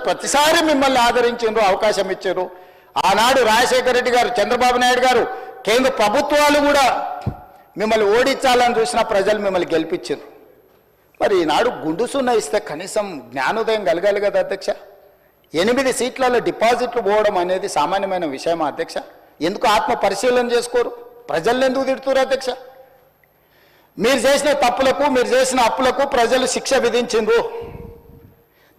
ప్రతిసారి మిమ్మల్ని ఆదరించారు, అవకాశం ఇచ్చారు. ఆనాడు రాజశేఖర రెడ్డి గారు, చంద్రబాబు నాయుడు గారు, కేంద్ర ప్రభుత్వాలు కూడా మిమ్మల్ని ఓడించాలని చూసిన ప్రజలు మిమ్మల్ని గెలిపించారు. మరి ఈనాడు గుండు సున్నా ఇస్తే కనీసం జ్ఞానోదయం కలగాలి కదా అధ్యక్ష. 8 సీట్లలో డిపాజిట్లు పోవడం అనేది సామాన్యమైన విషయమా అధ్యక్ష? ఎందుకు ఆత్మ పరిశీలన చేసుకోరు? ప్రజల్ని ఎందుకు తిడుతున్నారు అధ్యక్ష? మీరు చేసిన తప్పులకు, మీరు చేసిన అప్పులకు ప్రజలు శిక్ష విధించిండ్రు.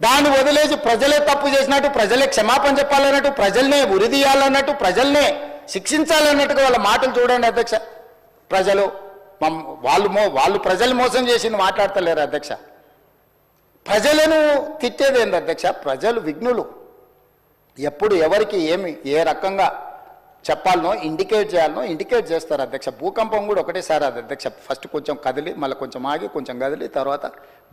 దాన్ని వదిలేసి ప్రజలే తప్పు చేసినట్టు, ప్రజలే క్షమాపణ చెప్పాలన్నట్టు, ప్రజల్నే ఉరిదీయాలన్నట్టు, ప్రజల్నే శిక్షించాలన్నట్టుగా వాళ్ళ మాటలు చూడండి అధ్యక్ష. ప్రజలు వాళ్ళు ప్రజలు మోసం చేసింది మాట్లాడతలేరు అధ్యక్ష. ప్రజలను తిట్టేది ఏంది అధ్యక్ష? ప్రజలు విఘ్నులు. ఎప్పుడు ఎవరికి ఏ రకంగా చెప్పాలనో ఇండికేట్ చేయాలనో ఇండికేట్ చేస్తారు అధ్యక్ష. భూకంపం కూడా ఒకటేసారి అది అధ్యక్ష. ఫస్ట్ కొంచెం కదిలి, మళ్ళీ కొంచెం ఆగి, కొంచెం కదిలి, తర్వాత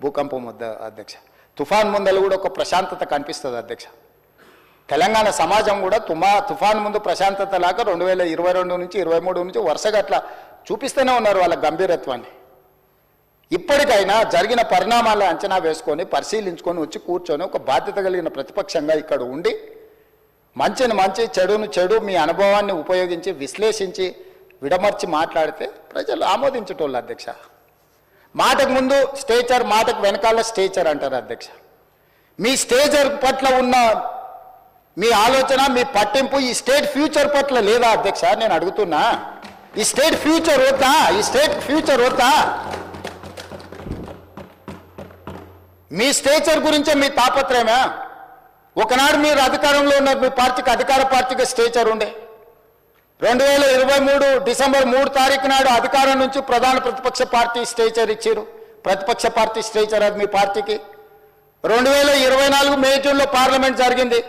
భూకంపం అధ్యక్ష. తుఫాన్ ముందలు కూడా ఒక ప్రశాంతత కనిపిస్తుంది అధ్యక్ష. తెలంగాణ సమాజం కూడా తుఫాన్ ముందు ప్రశాంతత లాగా 2022 నుంచి 23 నుంచి వరుసగా అట్లా చూపిస్తూనే ఉన్నారు వాళ్ళ గంభీరత్వాన్ని. ఇప్పటికైనా జరిగిన పరిణామాలను అంచనా వేసుకొని, పరిశీలించుకొని వచ్చి కూర్చొని ఒక బాధ్యత కలిగిన ప్రతిపక్షంగా ఇక్కడ ఉండి మంచిని మంచి, చెడును చెడు, మీ అనుభవాన్ని ఉపయోగించి విశ్లేషించి విడమర్చి మాట్లాడితే ప్రజలు ఆమోదించేటోళ్ళు అధ్యక్ష. మాటకు ముందు స్టేచర్, మాటకు వెనకాల స్టేచర్ అంటారు అధ్యక్ష. మీ స్టేచర్ పట్ల ఉన్న మీ ఆలోచన, మీ పట్టింపు ఈ స్టేట్ ఫ్యూచర్ పట్ల లేదా అధ్యక్ష? నేను అడుగుతున్నా, ఈ స్టేట్ ఫ్యూచర్ వద్దా? ఈ స్టేట్ ఫ్యూచర్ వద్దా? మీ స్టేచర్ గురించే మీ తాపత్రయమా? ఒకనాడు మీరు అధికారంలో ఉన్నారు, మీ పార్టీకి అధికార పార్టీగా స్టేచర్ ఉండే. 2023 డిసెంబర్ 3 తారీఖు నాడు అధికారం నుంచి ప్రధాన ప్రతిపక్ష పార్టీ స్టేచర్ ఇచ్చారు. ప్రతిపక్ష పార్టీ స్టేచర్ అది మీ పార్టీకి. 2024 మే జూన్లో పార్లమెంట్ జరిగింది,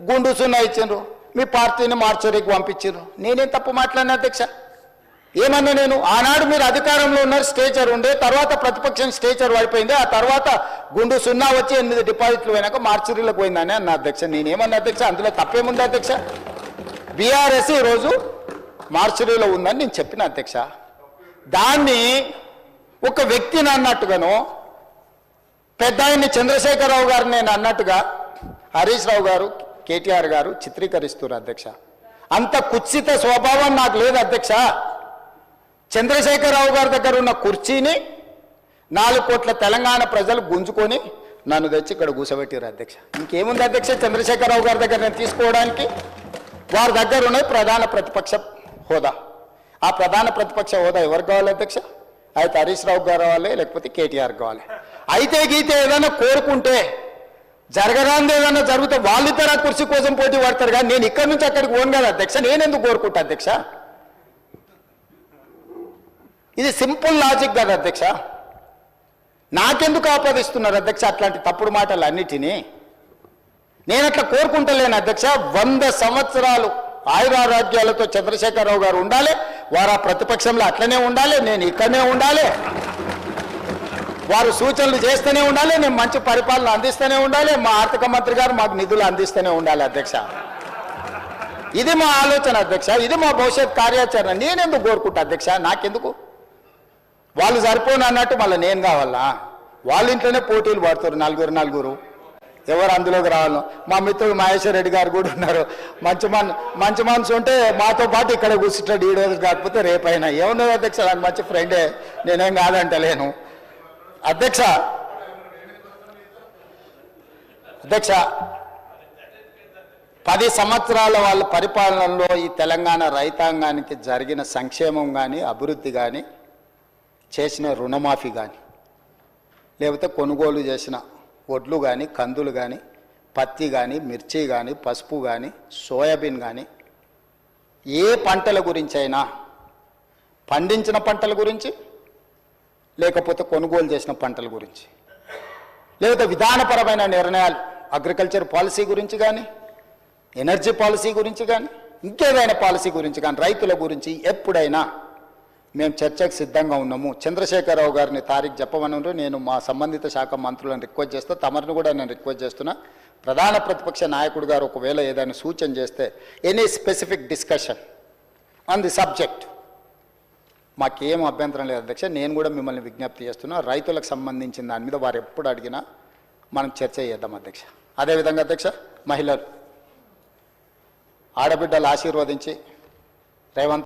గుండు సున్నా ఇచ్చిండ్రు, మీ పార్టీని మార్చరీకి పంపించారు. నేనేం తప్పు మాట్లాడినా అధ్యక్ష? ఏమన్నా నేను? ఆనాడు మీరు అధికారంలో ఉన్నారు, స్టేచర్ ఉండే, తర్వాత ప్రతిపక్షం స్టేచర్ పడిపోయింది, ఆ తర్వాత గుండు సున్నా వచ్చి 8 డిపాజిట్లు పోయినాక మార్చరీలకు పోయిందని అన్న అధ్యక్ష. నేనేమన్నా అధ్యక్ష? అందులో తప్పేముంది అధ్యక్ష? బీఆర్ఎస్ ఈరోజు మార్చరీలో ఉందని నేను చెప్పిన అధ్యక్ష. దాన్ని ఒక వ్యక్తిని అన్నట్టుగాను, పెద్ద ఆయన్ని చంద్రశేఖరరావు గారు నేను అన్నట్టుగా హరీష్ రావు గారు, కేటీఆర్ గారు చిత్రీకరిస్తున్నారు అధ్యక్ష. అంత కుత్సిత స్వభావం నాకు లేదు అధ్యక్ష. చంద్రశేఖరరావు గారి దగ్గర ఉన్న కుర్చీని 4 కోట్ల తెలంగాణ ప్రజలు గుంజుకొని నన్ను తెచ్చి ఇక్కడ కూర్చోబెట్టారు అధ్యక్ష. ఇంకేముంది అధ్యక్ష చంద్రశేఖరరావు గారి దగ్గర నేను తీసుకోవడానికి? వారి దగ్గర ఉన్నది ప్రధాన ప్రతిపక్ష హోదా. ఆ ప్రధాన ప్రతిపక్ష హోదా ఎవరికి కావాలి అధ్యక్ష? అయితే హరీష్ రావు గారు కావాలి, లేకపోతే కేటీఆర్ కావాలి. అయితే గీతే ఏదైనా కోరుకుంటే, జరగరాంది ఏదైనా జరిగితే వాళ్ళిద్దరు ఆ కుర్చీ కోసం పోటీ పడతారు. కానీ నేను ఇక్కడి నుంచి అక్కడికి పోను కదా అధ్యక్ష. నేనెందుకు కోరుకుంటా అధ్యక్ష? ఇది సింపుల్ లాజిక్ కదా అధ్యక్ష. నాకెందుకు ఆపాదిస్తున్నారు అధ్యక్ష అట్లాంటి తప్పుడు మాటలు అన్నిటినీ? నేను అట్లా కోరుకుంటలేను అధ్యక్ష. 100 సంవత్సరాలు ఆయురారోగ్యాలతో చంద్రశేఖరరావు గారు ఉండాలి, వారు ఆ ప్రతిపక్షంలో అట్లనే ఉండాలి, నేను ఇక్కడనే ఉండాలి, వారు సూచనలు చేస్తూనే ఉండాలి, నేను మంచి పరిపాలన అందిస్తూనే ఉండాలి, మా ఆర్థిక మంత్రి గారు మాకు నిధులు అందిస్తూనే ఉండాలి అధ్యక్ష. ఇది మా ఆలోచన అధ్యక్ష, ఇది మా భవిష్యత్ కార్యాచరణ. నేనెందుకు కోరుకుంటా అధ్యక్ష? నాకెందుకు? వాళ్ళు సరిపోను అన్నట్టు మళ్ళీ నేను కావాలా? వాళ్ళ ఇంట్లోనే పోటీలు పడుతారు నలుగురు, ఎవరు అందులోకి రావాలను. మా మిత్రుడు మహేశ్వర్ రెడ్డి గారు కూడా ఉన్నారు. మంచి మనసు ఉంటే మాతో పాటు ఇక్కడ కూర్చుంటాడు, ఈ రోజు కాకపోతే రేపైనా. ఏమున్నది అధ్యక్ష? నాకు మంచి ఫ్రెండే, నేనేం కాదంటలేను అధ్యక్ష. 10 సంవత్సరాల వాళ్ళ పరిపాలనలో ఈ తెలంగాణ రైతాంగానికి జరిగిన సంక్షేమం కానీ, అభివృద్ధి కానీ, చేసిన రుణమాఫీ కానీ, లేకపోతే కొనుగోలు చేసిన వడ్లు కానీ, కందులు కానీ, పత్తి కానీ, మిర్చి కానీ, పసుపు కానీ, సోయాబీన్ కానీ, ఏ పంటల గురించి అయినా, పండించిన పంటల గురించి, లేకపోతే కొనుగోలు చేసిన పంటల గురించి, లేకపోతే విధానపరమైన నిర్ణయాలు, అగ్రికల్చర్ పాలసీ గురించి కానీ, ఎనర్జీ పాలసీ గురించి కానీ, ఇంకేదైనా పాలసీ గురించి కానీ, రైతుల గురించి ఎప్పుడైనా మేము చర్చకు సిద్ధంగా ఉన్నాము. చంద్రశేఖరరావు గారిని తారీఖు చెప్పమని నేను మా సంబంధిత శాఖ మంత్రులను రిక్వెస్ట్ చేస్తూ, తమరిని కూడా నేను రిక్వెస్ట్ చేస్తున్నా. ప్రధాన ప్రతిపక్ష నాయకుడు గారు ఒకవేళ ఏదైనా సూచన చేస్తే, any specific discussion on the subject, మాకేం అభ్యంతరం లేదు అధ్యక్ష. నేను కూడా మిమ్మల్ని విజ్ఞప్తి చేస్తున్నా, రైతులకు సంబంధించిన దాని మీద వారు ఎప్పుడు అడిగినా మనం చర్చ చేద్దాం అధ్యక్ష. అదేవిధంగా అధ్యక్ష మహిళలు ఆడబిడ్డలు ఆశీర్వదించి రేవంత్